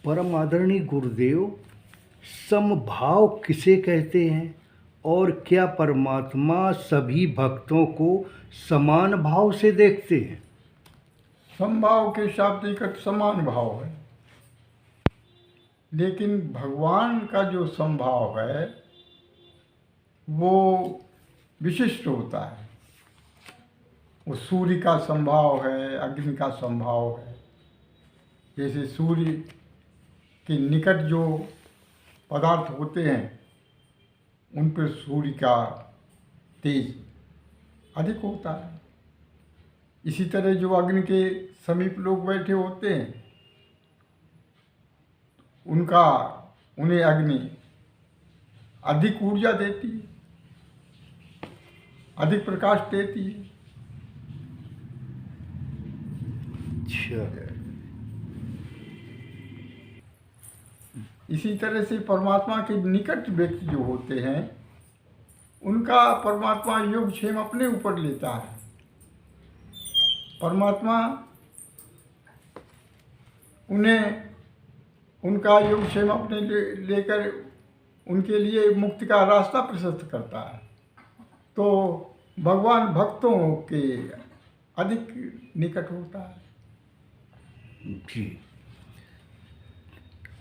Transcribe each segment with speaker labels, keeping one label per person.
Speaker 1: परम आदरणीय गुरुदेव, समभाव किसे कहते हैं और क्या परमात्मा सभी भक्तों को समान भाव से देखते हैं?
Speaker 2: समभाव के शाब्दिक अर्थ समान भाव है, लेकिन भगवान का जो समभाव है वो विशिष्ट होता है। वो सूर्य का समभाव है, अग्नि का समभाव है। जैसे सूर्य के निकट जो पदार्थ होते हैं उन पर सूर्य का तेज अधिक होता है। इसी तरह जो अग्नि के समीप लोग बैठे होते हैं उन्हें अग्नि अधिक ऊर्जा देती है, अधिक प्रकाश देती है।
Speaker 1: अच्छा,
Speaker 2: इसी तरह से परमात्मा के निकट व्यक्ति जो होते हैं उनका परमात्मा योगक्षेम अपने ऊपर लेता है। परमात्मा उन्हें उनका योगक्षेम अपने लेकर उनके लिए मुक्ति का रास्ता प्रशस्त करता है। तो भगवान भक्तों के अधिक निकट होता है।
Speaker 1: जी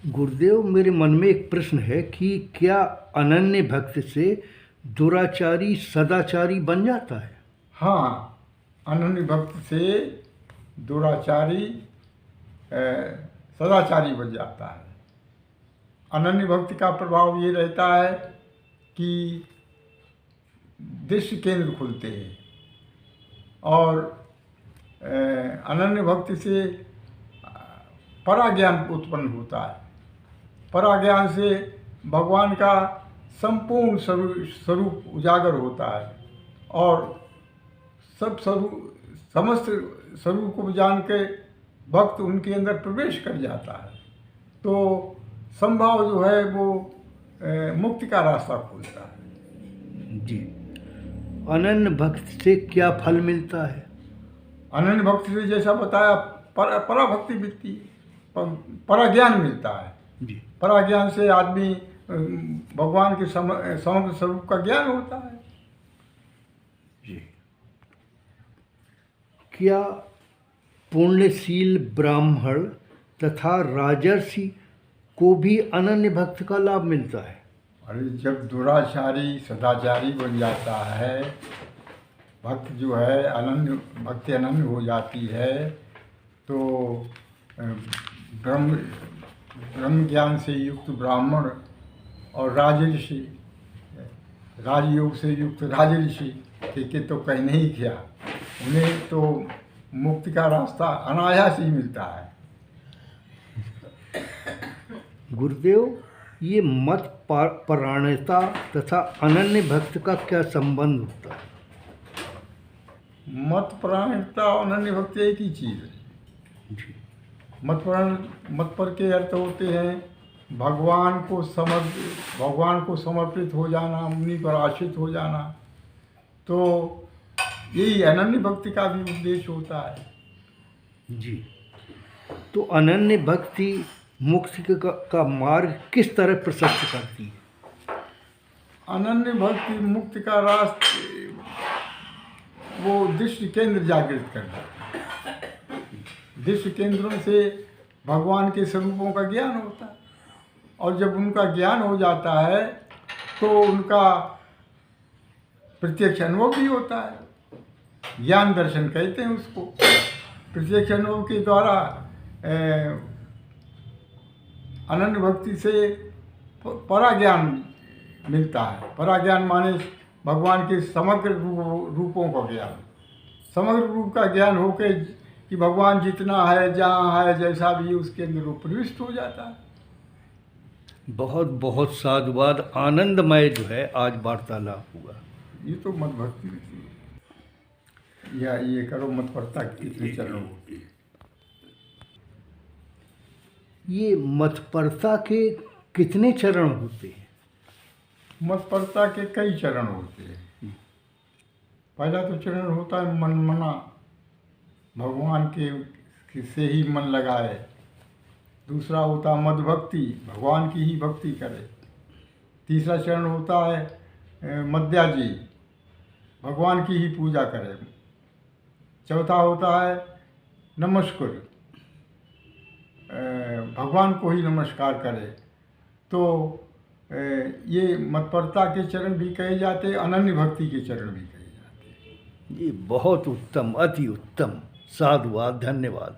Speaker 1: गुरुदेव, मेरे मन में एक प्रश्न है कि क्या अनन्य भक्त से दुराचारी सदाचारी बन जाता है?
Speaker 2: हाँ, अनन्य भक्त से दुराचारी सदाचारी बन जाता है। अनन्य भक्ति का प्रभाव ये रहता है कि दृष्टि केंद्र खुलते हैं और अनन्य भक्ति से पराज्ञान उत्पन्न होता है। पराज्ञान से भगवान का संपूर्ण स्वरूप उजागर होता है और समस्त स्वरूप को जान के भक्त उनके अंदर प्रवेश कर जाता है। तो संभाव जो है वो मुक्ति का रास्ता खोलता है।
Speaker 1: जी, अनन्य भक्त से क्या फल मिलता है?
Speaker 2: अनन्य भक्ति से जैसा बताया पराभक्ति मिलती है, पराज्ञान मिलता है।
Speaker 1: जी,
Speaker 2: पराज्ञान से आदमी भगवान के समग्र स्वरूप का ज्ञान होता है।
Speaker 1: जी, क्या पुण्यशील ब्राह्मण तथा राजर्षि को भी अनन्य भक्त का लाभ मिलता है?
Speaker 2: अरे, जब दुराचारी सदाचारी बन जाता है, भक्त जो है भक्ति अनन्य हो जाती है, तो ब्रह्म ज्ञान से युक्त ब्राह्मण और राजऋषि, राजयोग से युक्त राजऋषि के तो कहने ही क्या, उन्हें तो मुक्ति का रास्ता अनायास ही मिलता है।
Speaker 1: गुरुदेव, ये मत परायणता तथा अनन्य भक्त का क्या संबंध होता है?
Speaker 2: मत परायणता और अनन्य भक्ति एक ही चीज़ है।
Speaker 1: जी,
Speaker 2: मत पर के अर्थ होते हैं भगवान को समर्पित हो जाना, उन्हीं पर आश्रित हो जाना। तो यही अनन्य भक्ति का भी उद्देश्य होता है।
Speaker 1: जी, तो अनन्य भक्ति मुक्ति का मार्ग किस तरह प्रशस्त करती है?
Speaker 2: अनन्य भक्ति मुक्ति का रास्ता वो दृष्टि केंद्र जागृत करता है। दृष्टि केंद्रों से भगवान के स्वरूपों का ज्ञान होता है और जब उनका ज्ञान हो जाता है तो उनका प्रत्यक्ष अनुभव भी होता है। ज्ञान दर्शन कहते हैं उसको। प्रत्यक्ष अनुभव के द्वारा अनन्य भक्ति से पराज्ञान मिलता है। पराज्ञान माने भगवान के समग्र रूपों का ज्ञान। समग्र रूप का ज्ञान होकर कि भगवान जितना है, जहाँ है, जैसा भी उसके अंदर वो प्रविष्ट हो जाता है।
Speaker 1: बहुत बहुत साधुवाद, आनंदमय जो है आज वार्तालाप हुआ।
Speaker 2: ये तो मत भक्ति है। या ये करो मत पड़ता कितने चरणों होती।
Speaker 1: ये मतपरता के कितने चरण होते हैं?
Speaker 2: मतपरता के कई चरण होते हैं। पहला तो चरण होता है मनमना, भगवान के से ही मन लगाए, दूसरा होता है मद भक्ति, भगवान की ही भक्ति करे। तीसरा चरण होता है मद्याजी, भगवान की ही पूजा करे। चौथा होता है नमस्कुर, भगवान को ही नमस्कार करे। तो ये मत्परता के चरण भी कहे जाते, अनन्य भक्ति के चरण भी कहे जाते।
Speaker 1: ये बहुत उत्तम, अति उत्तम। साधुवाद, धन्यवाद।